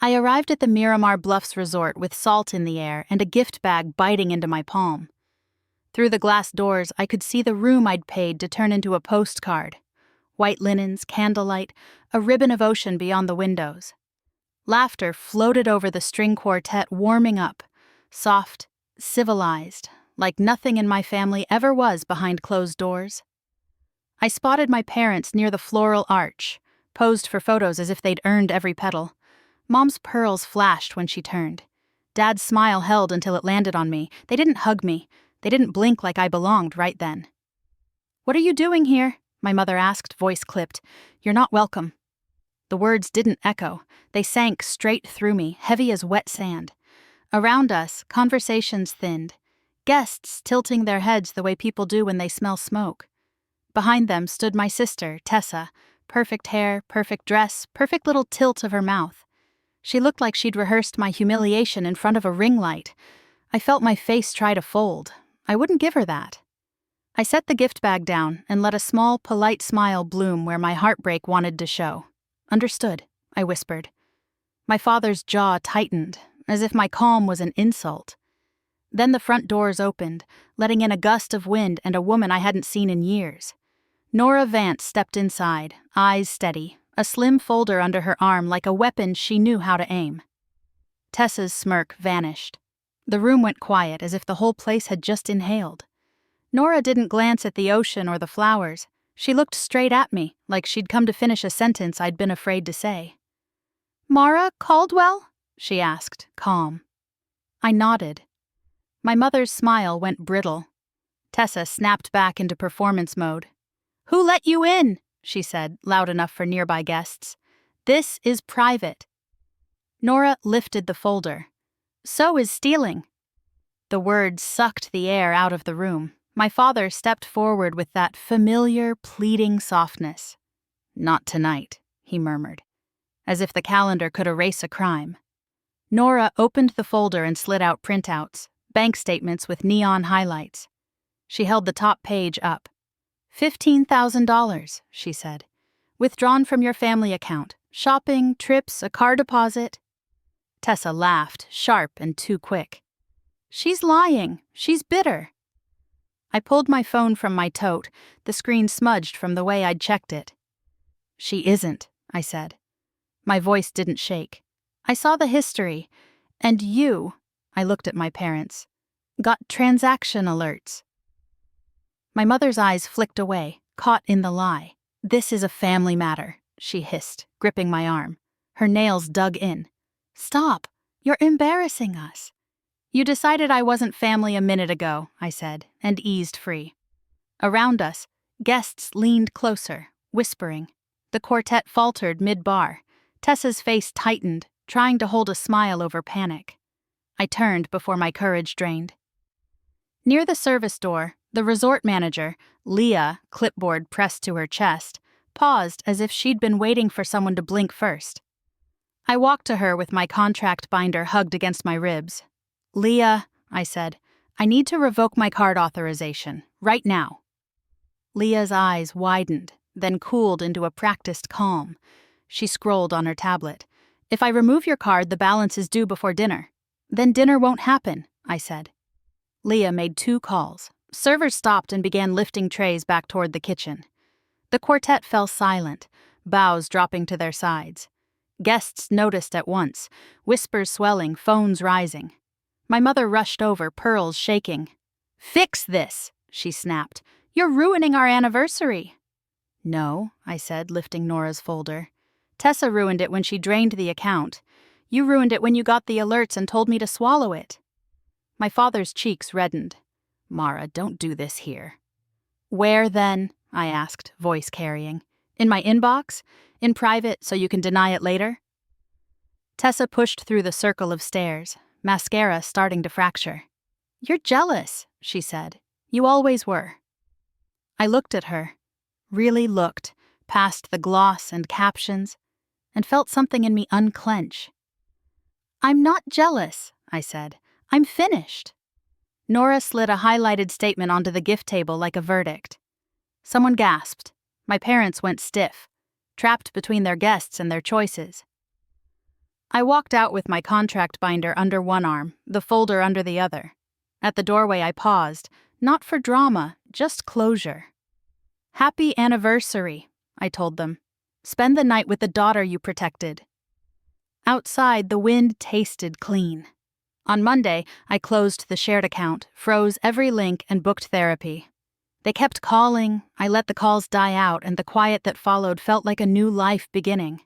I arrived at the Miramar Bluffs Resort with salt in the air and a gift bag biting into my palm. Through the glass doors, I could see the room I'd paid to turn into a postcard. White linens, candlelight, a ribbon of ocean beyond the windows. Laughter floated over the string quartet, warming up, soft, civilized, like nothing in my family ever was behind closed doors. I spotted my parents near the floral arch, posed for photos as if they'd earned every petal. Mom's pearls flashed when she turned. Dad's smile held until it landed on me. They didn't hug me. They didn't blink like I belonged right then. "What are you doing here?" my mother asked, voice clipped. "You're not welcome." The words didn't echo. They sank straight through me, heavy as wet sand. Around us, conversations thinned. Guests tilting their heads the way people do when they smell smoke. Behind them stood my sister, Tessa. Perfect hair, perfect dress, perfect little tilt of her mouth. She looked like she'd rehearsed my humiliation in front of a ring light. I felt my face try to fold. I wouldn't give her that. I set the gift bag down and let a small, polite smile bloom where my heartbreak wanted to show. "Understood," I whispered. My father's jaw tightened, as if my calm was an insult. Then the front doors opened, letting in a gust of wind and a woman I hadn't seen in years. Nora Vance stepped inside, eyes steady, a slim folder under her arm like a weapon she knew how to aim. Tessa's smirk vanished. The room went quiet, as if the whole place had just inhaled. Nora didn't glance at the ocean or the flowers. She looked straight at me, like she'd come to finish a sentence I'd been afraid to say. "Mara Caldwell?" she asked, calm. I nodded. My mother's smile went brittle. Tessa snapped back into performance mode. "Who let you in?" she said, loud enough for nearby guests. "This is private." Nora lifted the folder. "So is stealing." The words sucked the air out of the room. My father stepped forward with that familiar, pleading softness. "Not tonight," he murmured, as if the calendar could erase a crime. Nora opened the folder and slid out printouts, bank statements with neon highlights. She held the top page up. $15,000, she said. "Withdrawn from your family account. Shopping, trips, a car deposit." Tessa laughed, sharp and too quick. "She's lying. She's bitter." I pulled my phone from my tote, the screen smudged from the way I'd checked it. "She isn't," I said. My voice didn't shake. "I saw the history, and you," I looked at my parents, "got transaction alerts." My mother's eyes flicked away, caught in the lie. "This is a family matter," she hissed, gripping my arm. Her nails dug in. "Stop. You're embarrassing us." "You decided I wasn't family a minute ago," I said, and eased free. Around us, guests leaned closer, whispering. The quartet faltered mid-bar. Tessa's face tightened, trying to hold a smile over panic. I turned before my courage drained. Near the service door, the resort manager, Leah, clipboard pressed to her chest, paused as if she'd been waiting for someone to blink first. I walked to her with my contract binder hugged against my ribs. "Leah," I said, "I need to revoke my card authorization, right now." Leah's eyes widened, then cooled into a practiced calm. She scrolled on her tablet. "If I remove your card, the balance is due before dinner." "Then dinner won't happen," I said. Leah made 2 calls. Servers stopped and began lifting trays back toward the kitchen. The quartet fell silent, bows dropping to their sides. Guests noticed at once, whispers swelling, phones rising. My mother rushed over, pearls shaking. "Fix this," she snapped. "You're ruining our anniversary." "No," I said, lifting Nora's folder. "Tessa ruined it when she drained the account. You ruined it when you got the alerts and told me to swallow it." My father's cheeks reddened. "Mara, don't do this here." "Where then?" I asked, voice carrying. "In my inbox? In private so you can deny it later?" Tessa pushed through the circle of stairs, mascara starting to fracture. "You're jealous," she said. "You always were." I looked at her, really looked, past the gloss and captions, and felt something in me unclench. "I'm not jealous," I said. "I'm finished." Nora slid a highlighted statement onto the gift table like a verdict. Someone gasped. My parents went stiff, trapped between their guests and their choices. I walked out with my contract binder under one arm, the folder under the other. At the doorway, I paused, not for drama, just closure. "Happy anniversary," I told them. "Spend the night with the daughter you protected." Outside, the wind tasted clean. On Monday, I closed the shared account, froze every link, and booked therapy. They kept calling, I let the calls die out, and the quiet that followed felt like a new life beginning.